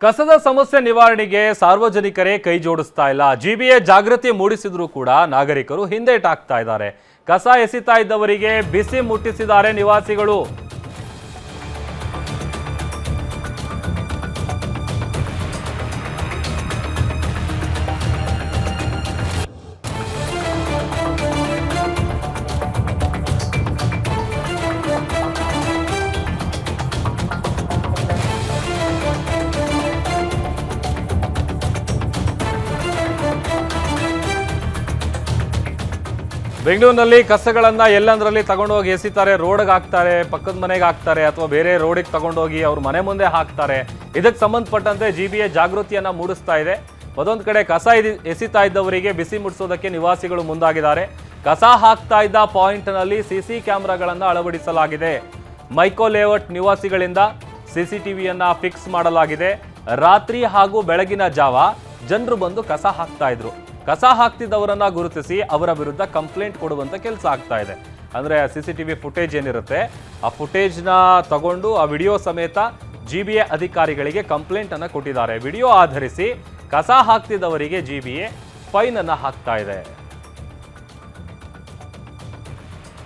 ಕಸದ ಸಮಸ್ಯೆ ನಿವಾರಣೆಗೆ ಸಾರ್ವಜನಿಕರೇ ಕೈ ಜೋಡಿಸ್ತಾ ಇಲ್ಲ. ಜಿಬಿಎ ಜಾಗೃತಿ ಮೂಡಿಸಿದ್ರು ಕೂಡ ನಾಗರಿಕರು ಹಿಂದೇಟಾಗ್ತಾ ಇದ್ದಾರೆ. ಕಸ ಎಸಿತಾ ಇದ್ದವರಿಗೆ ಬಿಸಿ ಮುಟ್ಟಿಸಿದ್ದಾರೆ ನಿವಾಸಿಗಳು. ಬೆಂಗಳೂರಿನಲ್ಲಿ ಕಸಗಳನ್ನ ಎಲ್ಲಂದ್ರಲ್ಲಿ ತಗೊಂಡೋಗಿ ಎಸಿತಾರೆ, ರೋಡ್ಗೆ ಹಾಕ್ತಾರೆ, ಪಕ್ಕದ ಮನೆಗೆ ಹಾಕ್ತಾರೆ, ಅಥವಾ ಬೇರೆ ರೋಡಿಗೆ ತಗೊಂಡೋಗಿ ಅವ್ರ ಮನೆ ಮುಂದೆ ಹಾಕ್ತಾರೆ. ಇದಕ್ಕೆ ಸಂಬಂಧಪಟ್ಟಂತೆ ಜಿಬಿಎ ಜಾಗೃತಿಯನ್ನ ಮೂಡಿಸ್ತಾ ಇದೆ. ಮತ್ತೊಂದು ಕಡೆ ಕಸ ಎಸಿತಾ ಇದ್ದವರಿಗೆ ಬಿಸಿ ಮುಟ್ಟಿಸೋದಕ್ಕೆ ನಿವಾಸಿಗಳು ಮುಂದಾಗಿದ್ದಾರೆ. ಕಸ ಹಾಕ್ತಾ ಇದ್ದ ಪಾಯಿಂಟ್ನಲ್ಲಿ ಸಿಸಿ ಕ್ಯಾಮೆರಾಗಳನ್ನು ಅಳವಡಿಸಲಾಗಿದೆ. ಮೈಕೋ ಲೇಔಟ್ ನಿವಾಸಿಗಳಿಂದ ಸಿಸಿಟಿವಿಯನ್ನ ಫಿಕ್ಸ್ ಮಾಡಲಾಗಿದೆ. ರಾತ್ರಿ ಹಾಗೂ ಬೆಳಗಿನ ಜಾವ ಜನರು ಬಂದು ಕಸ ಹಾಕ್ತಾ ಇದ್ರು. ಕಸ ಹಾಕ್ತಿದ್ದವರನ್ನ ಗುರುತಿಸಿ ಅವರ ವಿರುದ್ಧ ಕಂಪ್ಲೇಂಟ್ ಕೊಡುವಂತ ಕೆಲಸ ಆಗ್ತಾ ಇದೆ. ಅಂದ್ರೆ ಸಿಸಿಟಿವಿ ಫುಟೇಜ್ ಏನಿರುತ್ತೆ ಆ ಫುಟೇಜ್ನ ತಗೊಂಡು ಆ ವಿಡಿಯೋ ಸಮೇತ ಜಿಬಿಎ ಅಧಿಕಾರಿಗಳಿಗೆ ಕಂಪ್ಲೇಂಟ್ ಅನ್ನ ಕೊಟ್ಟಿದ್ದಾರೆ. ವಿಡಿಯೋ ಆಧರಿಸಿ ಕಸ ಹಾಕ್ತಿದ್ದವರಿಗೆ ಜಿಬಿಎ ಫೈನ್ ಅನ್ನ ಹಾಕ್ತಾ ಇದೆ.